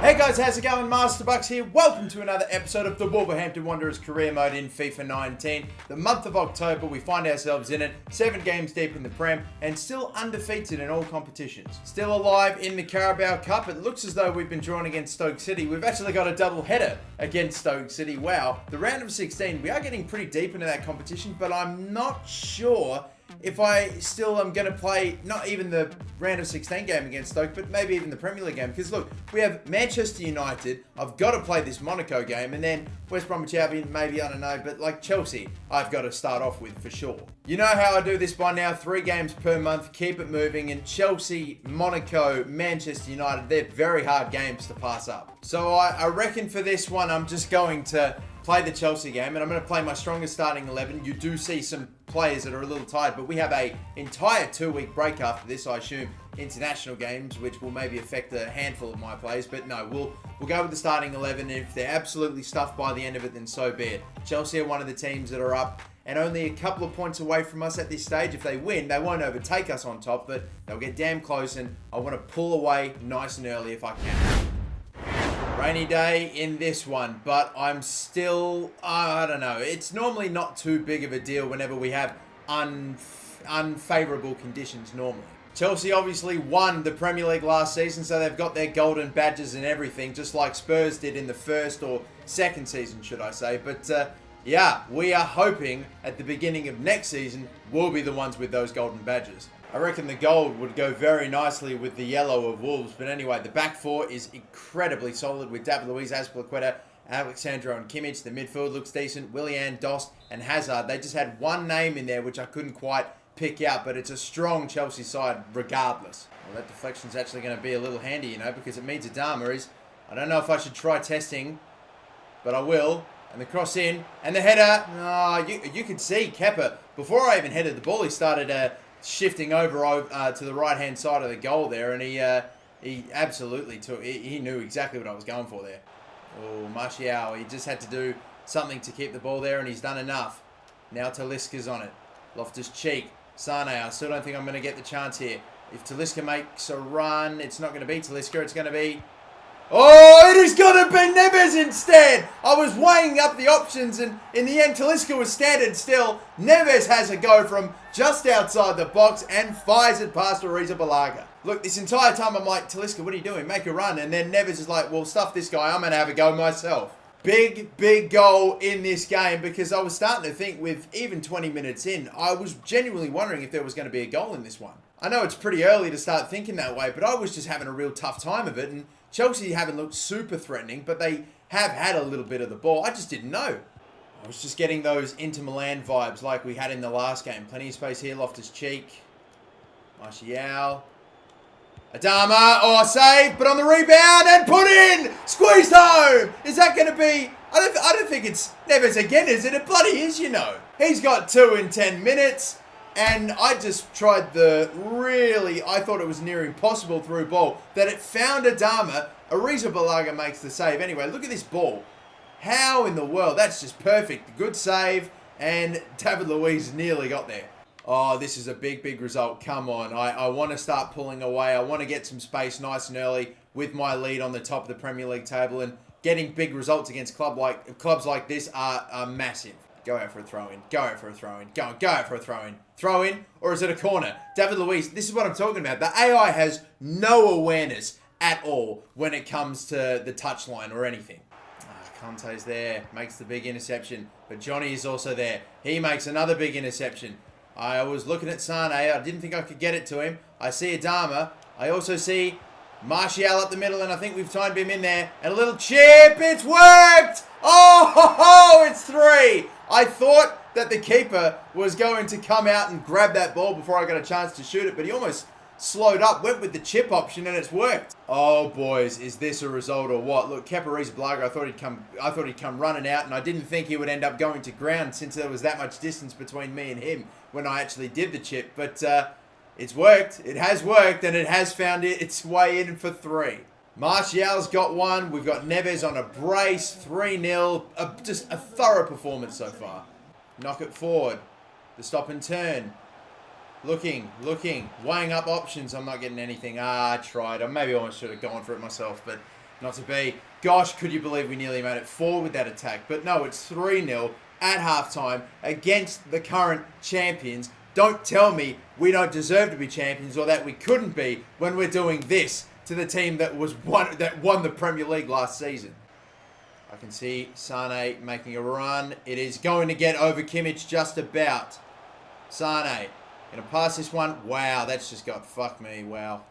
Hey guys, how's it going? MasterBucks here. Welcome to another episode of the Wolverhampton Wanderers career mode in FIFA 19. The month of October, we find ourselves in it, 7 games deep in the Prem, and still undefeated in all competitions. Still alive in the Carabao Cup. It looks as though we've been drawn against Stoke City. We've actually got a double header against Stoke City. Wow. The round of 16, we are getting pretty deep into that competition, but I'm not sure if I still am going to play, not even the round of 16 game against Stoke, but maybe even the Premier League game. Because look, we have Manchester United. I've got to play this Monaco game. And then West Bromwich Albion, maybe, I don't know. But like Chelsea, I've got to start off with for sure. You know how I do this by now. 3 games per month. Keep it moving. And Chelsea, Monaco, Manchester United, they're very hard games to pass up. So I reckon for this one, I'm just going to play the Chelsea game, and I'm going to play my strongest starting 11. You do see some players that are a little tired, but we have a entire 2-week break after this, I assume, international games, which will maybe affect a handful of my players. But no, we'll go with the starting 11. If they're absolutely stuffed by the end of it, then so be it. Chelsea are one of the teams that are up and only a couple of points away from us at this stage. If they win, they won't overtake us on top, but they'll get damn close, and I want to pull away nice and early if I can. Rainy day in this one, but I'm still, I don't know. It's normally not too big of a deal whenever we have unfavourable conditions normally. Chelsea obviously won the Premier League last season, so they've got their golden badges and everything, just like Spurs did in the first or second season, should I say. But yeah, we are hoping at the beginning of next season, we'll be the ones with those golden badges. I reckon the gold would go very nicely with the yellow of Wolves. But anyway, the back four is incredibly solid with David Luiz, Azpilicueta, Alexandro and Kimmich. The midfield looks decent. Willian, Dost and Hazard. They just had one name in there which I couldn't quite pick out, but it's a strong Chelsea side regardless. Well, that deflection's actually going to be a little handy, you know, because it means Adama is, I don't know if I should try testing, but I will. And the cross in, and the header. Oh, you could see Kepa, before I even headed the ball, he started shifting over to the right-hand side of the goal there, and he absolutely took. He knew exactly what I was going for there. Oh, Martial, he just had to do something to keep the ball there, and he's done enough. Now Talisca's on it. Loftus-Cheek, Sane. I still don't think I'm going to get the chance here. If Talisca makes a run, it's not going to be Talisca. It's going to be. Oh, it is going to be Neves instead. I was weighing up the options, and in the end, Talisca was standing still. Neves has a go from just outside the box and fires it past Arrizabalaga. Look, this entire time I'm like, Talisca, what are you doing? Make a run. And then Neves is like, well, stuff this guy. I'm going to have a go myself. Big goal in this game, because I was starting to think with even 20 minutes in, I was genuinely wondering if there was going to be a goal in this one. I know it's pretty early to start thinking that way, but I was just having a real tough time of it, and Chelsea haven't looked super threatening, but they have had a little bit of the ball. I just didn't know. I was just getting those Inter Milan vibes like we had in the last game. Plenty of space here. Loftus-Cheek. Martial. Adama. Oh, save, but on the rebound and put in. Squeezed home. Is that going to be... I don't think it's Neves again, is it? It bloody is, you know. He's got 2 in 10 minutes. And I just tried I thought it was near impossible through ball, that it found Adama. Arrizabalaga makes the save. Anyway, look at this ball. How in the world? That's just perfect. Good save. And David Luiz nearly got there. Oh, this is a big result. Come on. I want to start pulling away. I want to get some space nice and early with my lead on the top of the Premier League table. And getting big results against clubs like this are massive. Go out for a throw-in. Go out for a throw-in. Go out for a throw-in. Throw-in, or is it a corner? David Luiz, this is what I'm talking about. The AI has no awareness at all when it comes to the touchline or anything. Conte's there. Makes the big interception. But Johnny is also there. He makes another big interception. I was looking at Sane. I didn't think I could get it to him. I see Adama. I also see Martial up the middle, and I think we've timed him in there. And a little chip. It's worked! Oh, it's 3. I thought that the keeper was going to come out and grab that ball before I got a chance to shoot it, but he almost slowed up, went with the chip option, and it's worked. Oh, boys, is this a result or what? Look, Kepa Arrizabalaga, I thought he'd come running out, and I didn't think he would end up going to ground since there was that much distance between me and him when I actually did the chip. But it's worked. It has worked, and it has found its way in for 3. Martial's got one. We've got Neves on a brace. 3-0. Just a thorough performance so far. Knock it forward. The stop and turn. Looking. Weighing up options. I'm not getting anything. I tried. Maybe I almost should have gone for it myself. But Not to be. Gosh, could you believe we nearly made it 4 with that attack? But no, it's 3-0 at halftime against the current champions. Don't tell me we don't deserve to be champions or that we couldn't be when we're doing this to the team that won the Premier League last season. I can see Sane making a run. It is going to get over Kimmich just about. Sane going to pass this one. Wow, that's just got fuck me. Wow.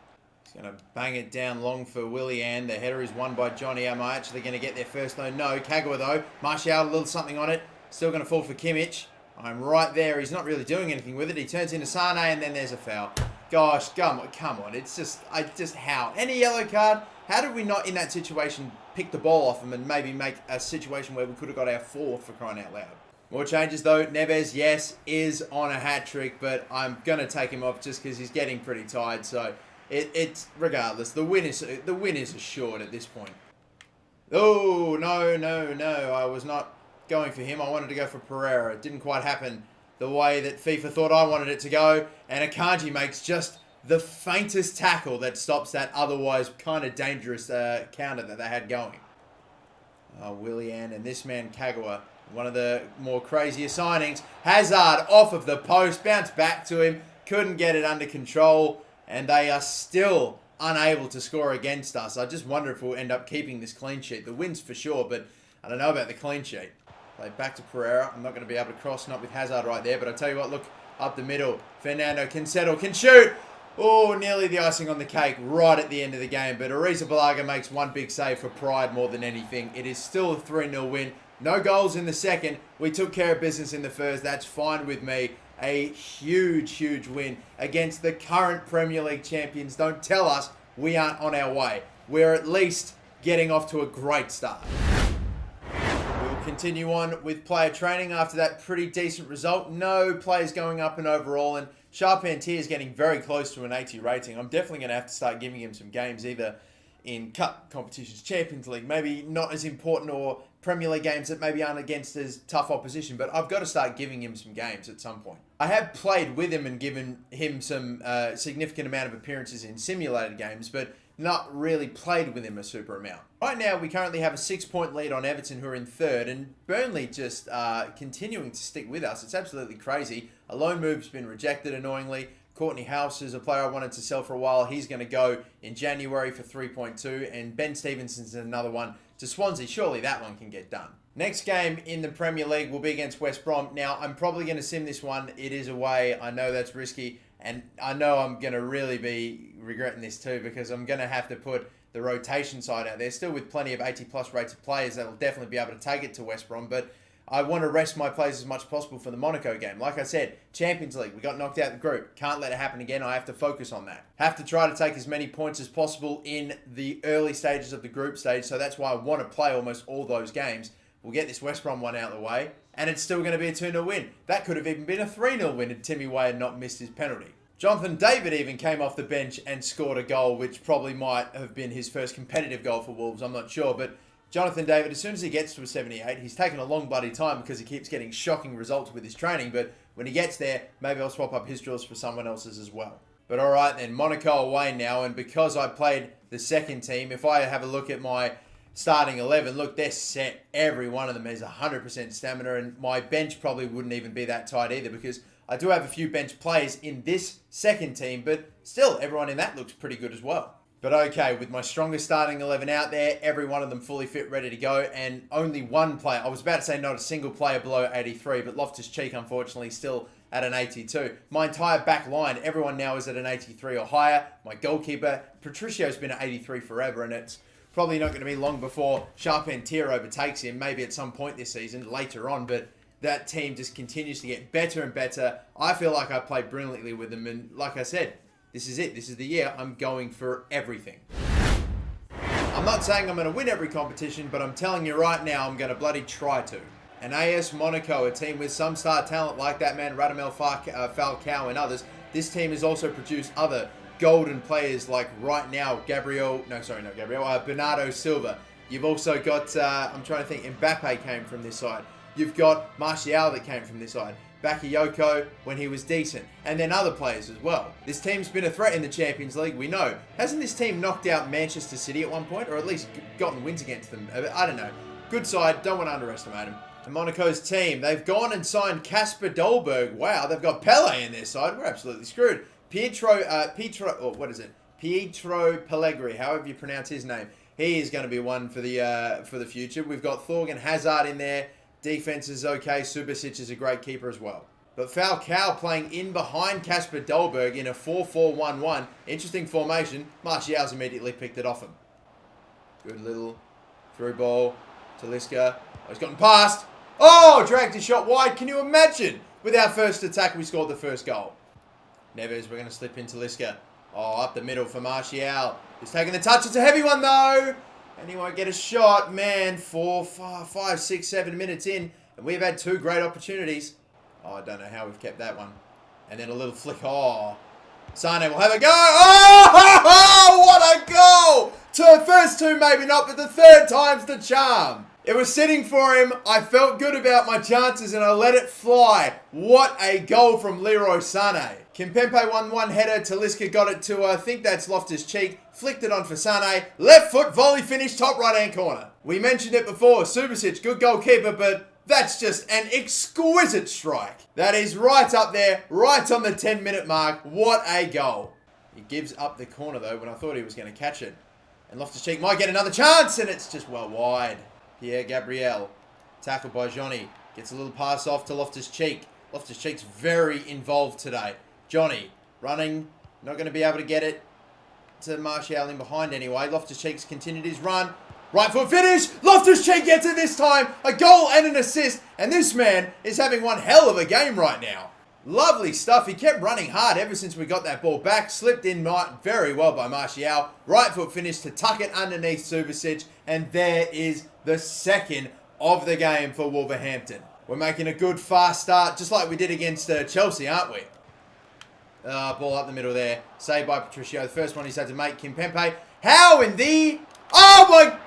He's going to bang it down long for Willian. The header is won by Johnny. Am I actually going to get there first though? No. Kagawa though. Martial, a little something on it. Still going to fall for Kimmich. I'm right there. He's not really doing anything with it. He turns into Sane and then there's a foul. Gosh, come on. It's just, how? Any yellow card? How did we not, in that situation, pick the ball off him and maybe make a situation where we could have got our 4th for crying out loud? More changes though. Neves, yes, is on a hat-trick, but I'm going to take him off just because he's getting pretty tired. So, it's regardless. The win is assured at this point. Oh, no. I was not going for him. I wanted to go for Pereira. It didn't quite happen the way that FIFA thought I wanted it to go. And Akanji makes just the faintest tackle that stops that otherwise kind of dangerous counter that they had going. Willian and this man Kagawa, one of the more crazier signings. Hazard off of the post, bounced back to him, couldn't get it under control, and they are still unable to score against us. I just wonder if we'll end up keeping this clean sheet. The win's for sure, but I don't know about the clean sheet. Play back to Pereira. I'm not going to be able to cross, not with Hazard right there, but I tell you what, look, up the middle. Fernando can settle, can shoot. Oh, nearly the icing on the cake right at the end of the game. But Arrizabalaga makes one big save for pride more than anything. It is still a 3-0 win. No goals in the second. We took care of business in the first. That's fine with me. A huge win against the current Premier League champions. Don't tell us we aren't on our way. We're at least getting off to a great start. We'll continue on with player training after that pretty decent result. No players going up in overall, and Charpentier is getting very close to an 80 rating. I'm definitely going to have to start giving him some games, either in cup competitions, Champions League, maybe not as important, or Premier League games that maybe aren't against as tough opposition, but I've got to start giving him some games at some point. I have played with him and given him some significant amount of appearances in simulated games, but not really played with him a super amount. Right now, we currently have a 6-point lead on Everton, who are in 3rd, and Burnley just continuing to stick with us. It's absolutely crazy. A loan move's been rejected, annoyingly. Courtney House is a player I wanted to sell for a while. He's going to go in January for 3.2, and Ben Stevenson's another one to Swansea. Surely that one can get done. Next game in the Premier League will be against West Brom. Now, I'm probably going to sim this one. It is away. I know that's risky, and I know I'm going to really be regretting this too, because I'm going to have to put the rotation side out there, still with plenty of 80-plus rated players that will definitely be able to take it to West Brom, but I want to rest my players as much as possible for the Monaco game. Like I said, Champions League, we got knocked out of the group. Can't let it happen again. I have to focus on that. Have to try to take as many points as possible in the early stages of the group stage, so that's why I want to play almost all those games. We'll get this West Brom one out of the way, and it's still going to be a 2-0 win. That could have even been a 3-0 win if Timmy Way had not missed his penalty. Jonathan David even came off the bench and scored a goal, which probably might have been his first competitive goal for Wolves, I'm not sure, but Jonathan David, as soon as he gets to a 78, he's taken a long bloody time because he keeps getting shocking results with his training, but when he gets there, maybe I'll swap up his drills for someone else's as well. But alright then, Monaco away now, and because I played the second team, if I have a look at my starting 11, look, they're set. Every one of them has 100% stamina, and my bench probably wouldn't even be that tight either, because I do have a few bench players in this second team, but still, everyone in that looks pretty good as well. But okay, with my strongest starting 11 out there, every one of them fully fit, ready to go, and only one player, I was about to say not a single player below 83, but Loftus-Cheek, unfortunately, still at an 82. My entire back line, everyone now is at an 83 or higher. My goalkeeper, Patricio's been at 83 forever, and it's probably not going to be long before Charpentier overtakes him, maybe at some point this season, later on, but that team just continues to get better and better. I feel like I played brilliantly with them, and like I said, this is it. This is the year I'm going for everything. I'm not saying I'm going to win every competition, but I'm telling you right now, I'm going to bloody try to. And AS Monaco, a team with some star talent like that man, Radamel Falcao and others, this team has also produced other golden players like right now, Bernardo Silva. You've also got, I'm trying to think, Mbappe came from this side. You've got Martial that came from this side. Bakayoko when he was decent. And then other players as well. This team's been a threat in the Champions League, we know. Hasn't this team knocked out Manchester City at one point? Or at least gotten wins against them? I don't know. Good side, don't want to underestimate them. To Monaco's team, they've gone and signed Kasper Dolberg. Wow, they've got Pele in their side. We're absolutely screwed. Pietro Pellegrini, however you pronounce his name. He is going to be one for the future. We've got Thorgan Hazard in there. Defense is okay. Subasic is a great keeper as well. But Falcao playing in behind Kasper Dolberg in a 4-4-1-1. Interesting formation. Martial's immediately picked it off him. Good little through ball. Talisca. Oh, he's gotten past. Oh, dragged his shot wide. Can you imagine? With our first attack, we scored the first goal. Neves, we're going to slip in Talisca. Oh, up the middle for Martial. He's taking the touch. It's a heavy one, though. And he won't get a shot. Man, 4, 5, 6, 7 minutes in. And we've had 2 great opportunities. Oh, I don't know how we've kept that one. And then a little flick. Oh, Sane will have a go. Oh, what a goal! First 2 maybe not, but the 3rd time's the charm. It was sitting for him. I felt good about my chances and I let it fly. What a goal from Leroy Sane. Kimpembe won one header. Talisca got it to, I think that's Loftus-Cheek. Flicked it on for Sane. Left foot volley finish, top right-hand corner. We mentioned it before. Subasic, good goalkeeper, but that's just an exquisite strike. That is right up there, right on the 10-minute mark. What a goal. He gives up the corner, though, when I thought he was going to catch it. And Loftus-Cheek might get another chance, and it's just well wide. Pierre Gabriel, tackled by Johnny. Gets a little pass off to Loftus-Cheek. Loftus-Cheek's very involved today. Johnny, running, not going to be able to get it to Martial in behind anyway. Loftus-Cheek's continued his run. Right foot finish. Loftus-Cheek gets it this time. A goal and an assist. And this man is having one hell of a game right now. Lovely stuff. He kept running hard ever since we got that ball back. Slipped in very well by Martial. Right foot finish to tuck it underneath Subasic. And there is the second of the game for Wolverhampton. We're making a good fast start, just like we did against Chelsea, aren't we? Ball up the middle there. Saved by Patricio. The first one he's had to make. Kimpembe. How in the... Oh my...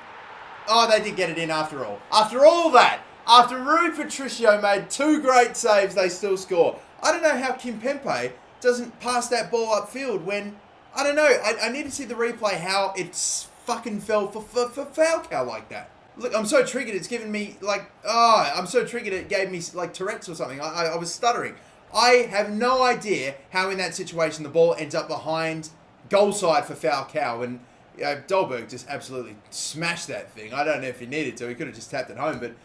Oh, they did get it in after all. After all that, after Rui Patricio made 2 great saves, they still score. I don't know how Kimpembe doesn't pass that ball upfield when... I don't know. I need to see the replay how it fucking fell for Falcao like that. Look, I'm so triggered. It's given me like... Oh, I'm so triggered it gave me like Tourette's or something. I was stuttering. I have no idea how in that situation the ball ends up behind goal side for Falcao. And Dolberg just absolutely smashed that thing. I don't know if he needed to. He could have just tapped it home. But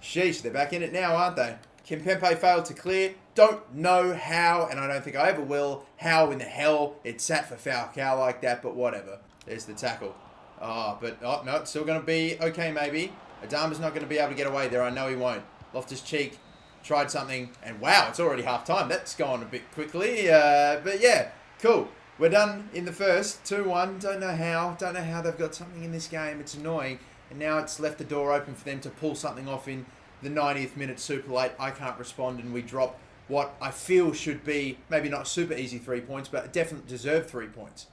sheesh, they're back in it now, aren't they? Kimpembe failed to clear. Don't know how, and I don't think I ever will, how in the hell it sat for Falcao like that. But whatever. There's the tackle. Oh, no, it's still going to be okay maybe. Adama's not going to be able to get away there. I know he won't. Loftus-Cheek tried something, and wow, it's already half-time. That's gone a bit quickly, but yeah, cool. We're done in the first, 2-1. Don't know how they've got something in this game. It's annoying, and now it's left the door open for them to pull something off in the 90th minute super late. I can't respond, and we drop what I feel should be maybe not super easy 3 points, but definitely deserved 3 points.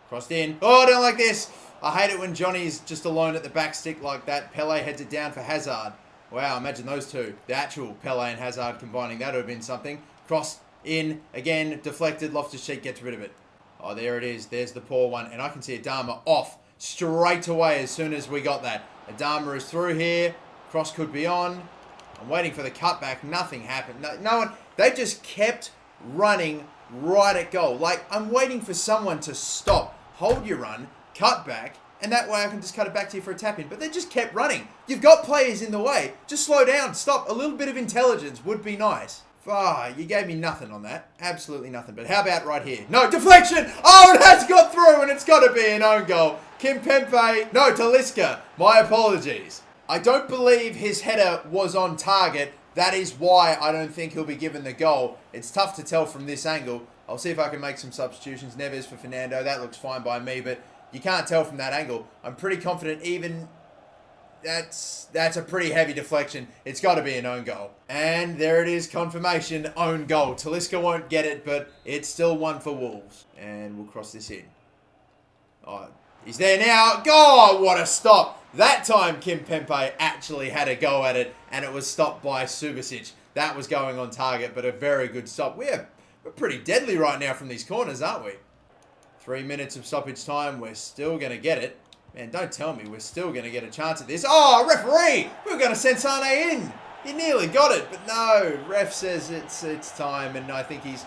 Crossed in. Oh, I don't like this. I hate it when Johnny's just alone at the back stick like that. Pele heads it down for Hazard. Wow, imagine those two. The actual Pele and Hazard combining. That would have been something. Cross in. Again, deflected. Loftus-Cheek gets rid of it. Oh, there it is. There's the poor one. And I can see Adama off straight away as soon as we got that. Adama is through here. Cross could be on. I'm waiting for the cutback. Nothing happened. No one. They just kept running right at goal. Like, I'm waiting for someone to stop. Hold your run. Cut back. And that way I can just cut it back to you for a tap-in. But they just kept running. You've got players in the way. Just slow down. Stop. A little bit of intelligence would be nice. You gave me nothing on that. Absolutely nothing. But how about right here? No, deflection! Oh, it has got through and it's got to be an own goal. Kimpembe. No, Talisca. My apologies. I don't believe his header was on target. That is why I don't think he'll be given the goal. It's tough to tell from this angle. I'll see if I can make some substitutions. Neves for Fernando. That looks fine by me, but you can't tell from that angle. I'm pretty confident even that's a pretty heavy deflection. It's got to be an own goal. And there it is, confirmation, own goal. Talisca won't get it, but it's still one for Wolves. And we'll cross this in. Oh, he's there now. Oh, what a stop. That time Kimpembe actually had a go at it, and it was stopped by Subasic. that was going on target, but a very good stop. We're pretty deadly right now from these corners, aren't we? 3 minutes of stoppage time. We're still going to get it. Man, don't tell me we're still going to get a chance at this. Oh, referee! We were going to send Sane in. He nearly got it, but no. Ref says it's time, and I think he's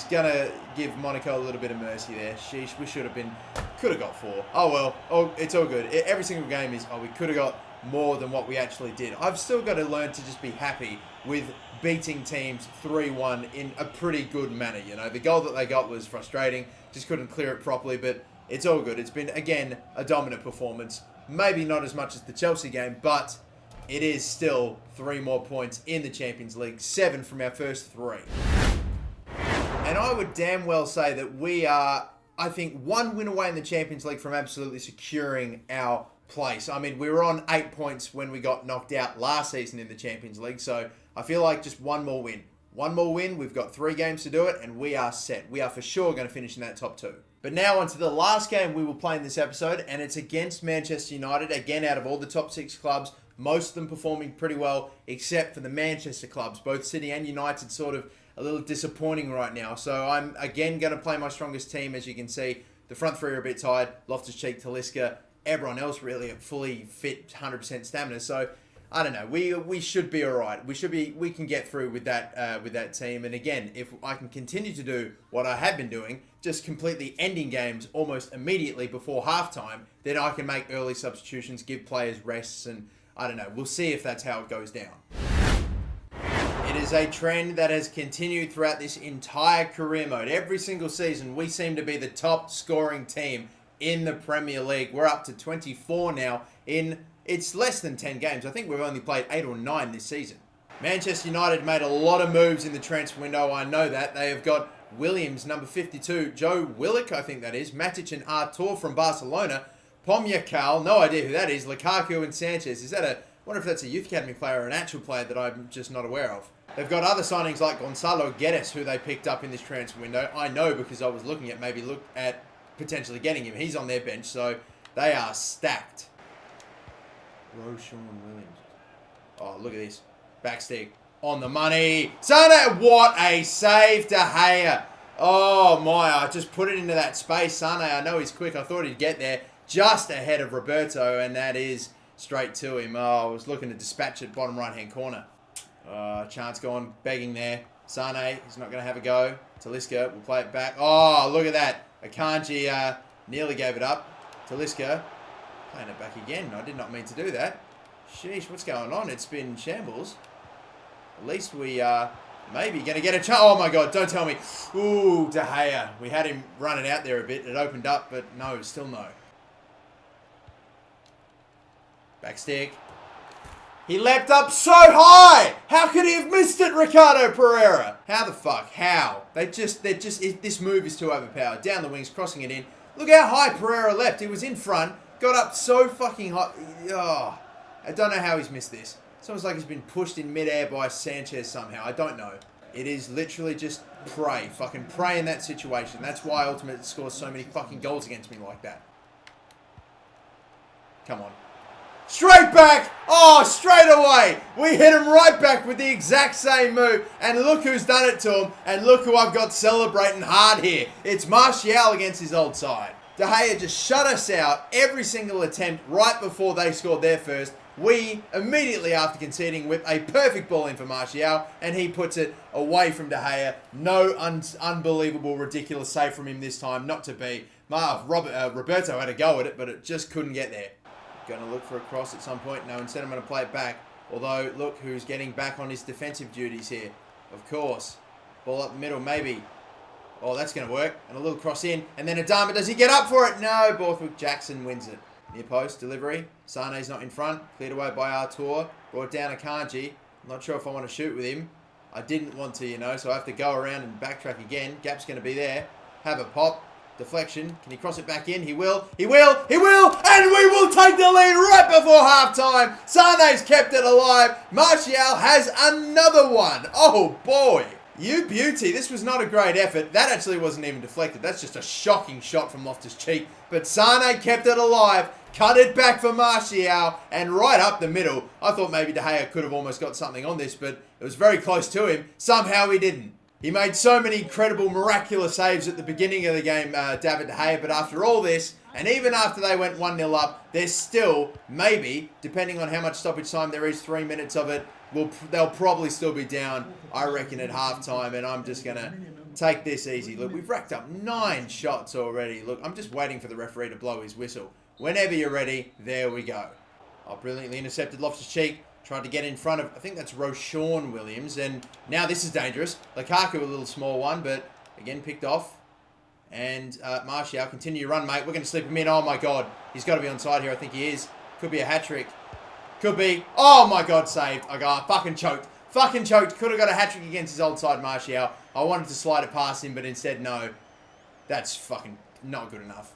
going to give Monaco a little bit of mercy there. Sheesh, we could have got 4. Oh, well. Oh, it's all good. Every single game is, we could have got more than what we actually did. I've still got to learn to just be happy with beating teams 3-1 in a pretty good manner. You know, the goal that they got was frustrating. Just couldn't clear it properly, but it's all good. It's been, again, a dominant performance. Maybe not as much as the Chelsea game, but it is still 3 more points in the Champions League. 7 from our first 3. And I would damn well say that we are, I think, 1 win away in the Champions League from absolutely securing our place. I mean, we were on 8 points when we got knocked out last season in the Champions League, so I feel like just 1 more win. 1 more win, we've got 3 games to do it, and we are set. We are for sure going to finish in that top 2. But now on to the last game we will play in this episode, and it's against Manchester United. Again, out of all the top 6 clubs, most of them performing pretty well, except for the Manchester clubs. Both City and United sort of a little disappointing right now. So I'm, again, going to play my strongest team. As you can see, the front 3 are a bit tired. Loftus-Cheek, Talisca, everyone else really at fully fit, 100% stamina. So I don't know. We should be all right. We can get through with that team. And again, if I can continue to do what I have been doing, just completely ending games almost immediately before halftime, then I can make early substitutions, give players rests, and I don't know. We'll see if that's how it goes down. It is a trend that has continued throughout this entire career mode. Every single season, we seem to be the top scoring team in the Premier League. We're up to 24 now in, it's less than 10 games. I think we've only played 8 or 9 this season. Manchester United made a lot of moves in the transfer window. I know that. They have got Williams, number 52, Joe Willock, I think that is, Matic and Artur from Barcelona, Pomyakal, no idea who that is, Lukaku and Sanchez. I wonder if that's a youth academy player or an actual player that I'm just not aware of. They've got other signings like Gonzalo Guedes, who they picked up in this transfer window. I know because I was looking at potentially getting him. He's on their bench, so they are stacked. Roshan Williams. Oh, look at this. Backstick. On the money. Sane, what a save, De Gea. Oh, my. I just put it into that space. Sane, I know he's quick. I thought he'd get there just ahead of Roberto, and that is straight to him. Oh, I was looking to dispatch it bottom right-hand corner. Chance gone begging there. Sane, he's not going to have a go. Talisca will play it back. Oh, look at that. Akanji nearly gave it up. Talisca playing it back again. I did not mean to do that. Sheesh, what's going on? It's been shambles. At least we are maybe going to get a chance. Oh, my God, don't tell me. Ooh, De Gea. We had him running out there a bit. It opened up, but no, still no. Backstick. He leapt up so high. How could he have missed it, Ricardo Pereira? How the fuck? How? This move is too overpowered. Down the wings, crossing it in. Look how high Pereira leapt. He was in front, got up so fucking high. Oh, I don't know how he's missed this. It's almost like he's been pushed in midair by Sanchez somehow. I don't know. It is literally just pray. Fucking pray in that situation. That's why Ultimate scores so many fucking goals against me like that. Come on. Straight back. Oh, straight away. We hit him right back with the exact same move. And look who's done it to him. And look who I've got celebrating hard here. It's Martial against his old side. De Gea just shut us out every single attempt right before they scored their first. We, immediately after conceding, whip a perfect ball in for Martial. And he puts it away from De Gea. No unbelievable, ridiculous save from him this time. Not to be. Roberto had a go at it, but it just couldn't get there. Going to look for a cross at some point. No, instead I'm going to play it back. Although, look who's getting back on his defensive duties here. Of course. Ball up the middle, maybe. Oh, that's going to work. And a little cross in. And then Adama, does he get up for it? No, Borthwick Jackson wins it. Near post, delivery. Sane's not in front. Cleared away by Artur. Brought down Akanji. I'm not sure if I want to shoot with him. I didn't want to, you know, so I have to go around and backtrack again. Gap's going to be there. Have a pop. Deflection. Can he cross it back in? He will. He will. He will. And we will take the lead right before halftime. Sane's kept it alive. Martial has another one. Oh, boy. You beauty. This was not a great effort. That actually wasn't even deflected. That's just a shocking shot from Loftus-Cheek. But Sane kept it alive. Cut it back for Martial, and right up the middle. I thought maybe De Gea could have almost got something on this, but it was very close to him. Somehow he didn't. He made so many incredible, miraculous saves at the beginning of the game, David De Gea, but after all this, and even after they went 1-0 up, there's still, maybe, depending on how much stoppage time there is, 3 minutes of it, they'll probably still be down, I reckon, at halftime, and I'm just going to take this easy. Look, we've racked up 9 shots already. Look, I'm just waiting for the referee to blow his whistle. Whenever you're ready, there we go. Oh, brilliantly intercepted Loftus-Cheek. Tried to get in front of, I think that's Roshan Williams. And now this is dangerous. Lukaku, a little small one, but again picked off. And Martial, continue your run, mate. We're going to slip him in. Oh, my God. He's got to be onside here. I think he is. Could be a hat-trick. Could be. Oh, my God, saved. I got fucking choked. Fucking choked. Could have got a hat-trick against his old side, Martial. I wanted to slide it past him, but instead, no. That's fucking not good enough.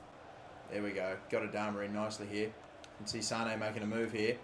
There we go. Got Adama in nicely here. You can see Sane making a move here.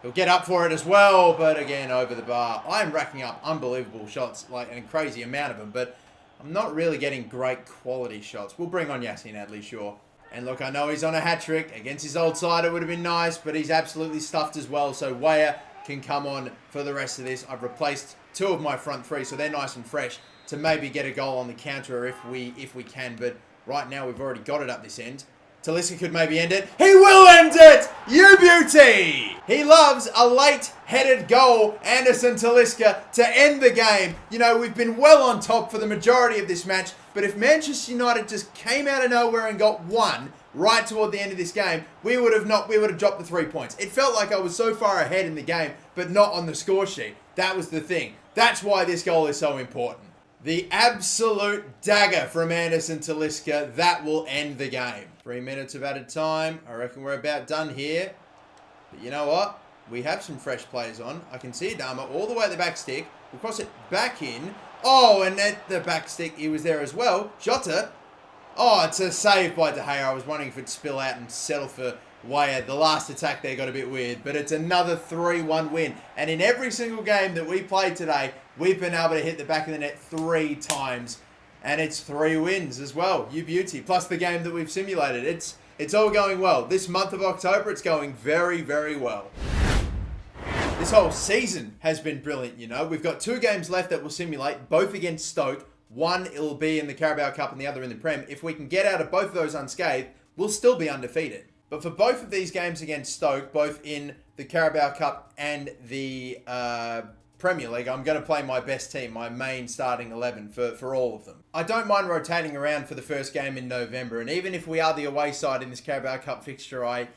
He'll get up for it as well, but again, over the bar. I am racking up unbelievable shots, like a crazy amount of them, but I'm not really getting great quality shots. We'll bring on Yassine Adli, sure. And look, I know he's on a hat-trick. Against his old side, it would have been nice, but he's absolutely stuffed as well, so Weah can come on for the rest of this. I've replaced 2 of my front 3, so they're nice and fresh to maybe get a goal on the counter if we can, but right now we've already got it up this end. Talisca could maybe end it. He will end it! You beauty! He loves a late-headed goal, Anderson Talisca, to end the game. You know, we've been well on top for the majority of this match, but if Manchester United just came out of nowhere and got one right toward the end of this game, we would have dropped the 3 points. It felt like I was so far ahead in the game, but not on the score sheet. That was the thing. That's why this goal is so important. The absolute dagger from Anderson Talisca, that will end the game. 3 minutes of added time. I reckon we're about done here. But you know what? We have some fresh players on. I can see Adama all the way at the back stick. We'll cross it back in. Oh, and at the back stick, he was there as well. Jota. Oh, it's a save by De Gea. I was wondering if it'd spill out and settle for Weah. The last attack there got a bit weird. But it's another 3-1 win. And in every single game that we played today, we've been able to hit the back of the net 3 times. And it's 3 wins as well. You beauty. Plus the game that we've simulated. It's all going well. This month of October, it's going very, very well. This whole season has been brilliant, you know. We've got 2 games left that we'll simulate, both against Stoke. One, it'll be in the Carabao Cup and the other in the Prem. If we can get out of both of those unscathed, we'll still be undefeated. But for both of these games against Stoke, both in the Carabao Cup and the Premier League, I'm going to play my best team, my main starting 11 for all of them. I don't mind rotating around for the first game in November, and even if we are the away side in this Carabao Cup fixture, I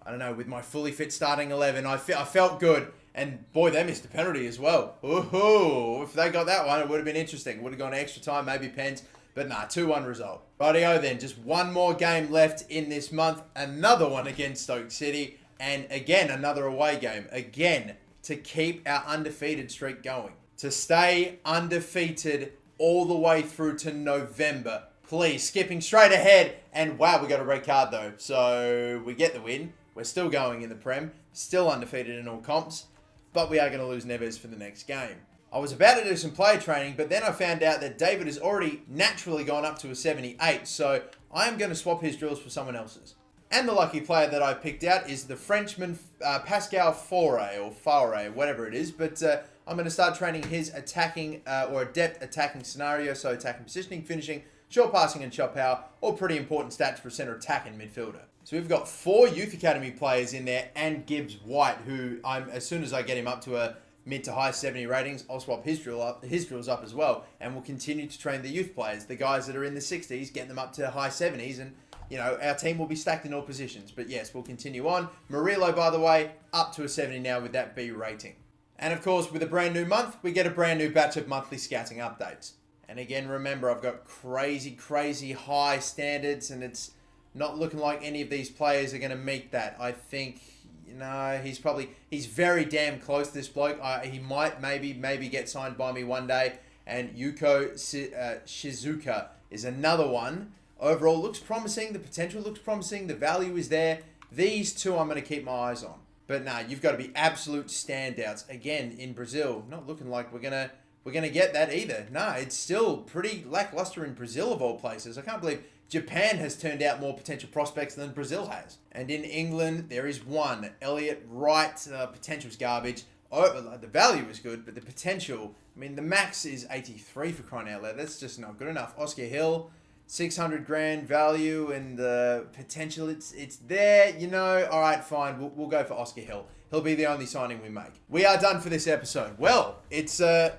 don't know, with my fully fit starting 11, I felt good. And boy, they missed a penalty as well. Ooh, if they got that one, it would have been interesting. It would have gone extra time, maybe pens. But nah, 2-1 result. Rightio then, just one more game left in this month. Another one against Stoke City. And again, another away game. Again, to keep our undefeated streak going. To stay undefeated all the way through to November. Please, skipping straight ahead. And wow, we got a red card though. So we get the win. We're still going in the Prem. Still undefeated in all comps. But we are going to lose Neves for the next game. I was about to do some player training, but then I found out that David has already naturally gone up to a 78, so I am going to swap his drills for someone else's. And the lucky player that I picked out is the Frenchman Pascal Faure, whatever it is, but I'm going to start training his attacking or adept attacking scenario, so attacking positioning, finishing, short passing and shot power, all pretty important stats for a centre attacking midfielder. So we've got 4 Youth Academy players in there and Gibbs White, who as soon as I get him up to a mid to high 70 ratings, I'll swap his drills up as well, and we'll continue to train the youth players, the guys that are in the 60s, getting them up to high 70s, and you know, our team will be stacked in all positions. But yes, we'll continue on. Murillo, by the way, up to a 70 now with that B rating. And of course, with a brand new month, we get a brand new batch of monthly scouting updates. And again, remember, I've got crazy, crazy high standards, and it's not looking like any of these players are going to meet that. I think, you know, he's very damn close, this bloke. He might maybe get signed by me one day. And Yuko Shizuka is another one. Overall, looks promising. The potential looks promising. The value is there. These 2 I'm going to keep my eyes on. But nah, you've got to be absolute standouts. Again, in Brazil, not looking like we're gonna get that either. Nah, it's still pretty lackluster in Brazil of all places. I can't believe Japan has turned out more potential prospects than Brazil has. And in England, there is one. Elliot Wright, potential's garbage. Oh, the value is good, but the potential, I mean, the max is 83 for crying out loud. That's just not good enough. Oscar Hill, 600 grand value, and the potential, it's there, you know. All right, fine, we'll go for Oscar Hill. He'll be the only signing we make. We are done for this episode. Well, it's a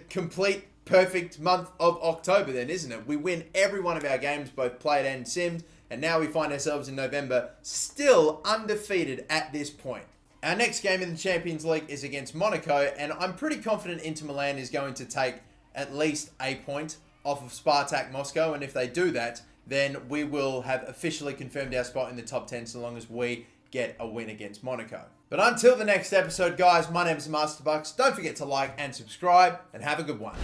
complete perfect month of October then, isn't it? We win every one of our games, both played and simmed, and now we find ourselves in November still undefeated at this point. Our next game in the Champions League is against Monaco, and I'm pretty confident Inter Milan is going to take at least a point off of Spartak Moscow, and if they do that, then we will have officially confirmed our spot in the top 10 so long as we get a win against Monaco. But until the next episode, guys, my name is MasterBucks. Don't forget to like and subscribe, and have a good one.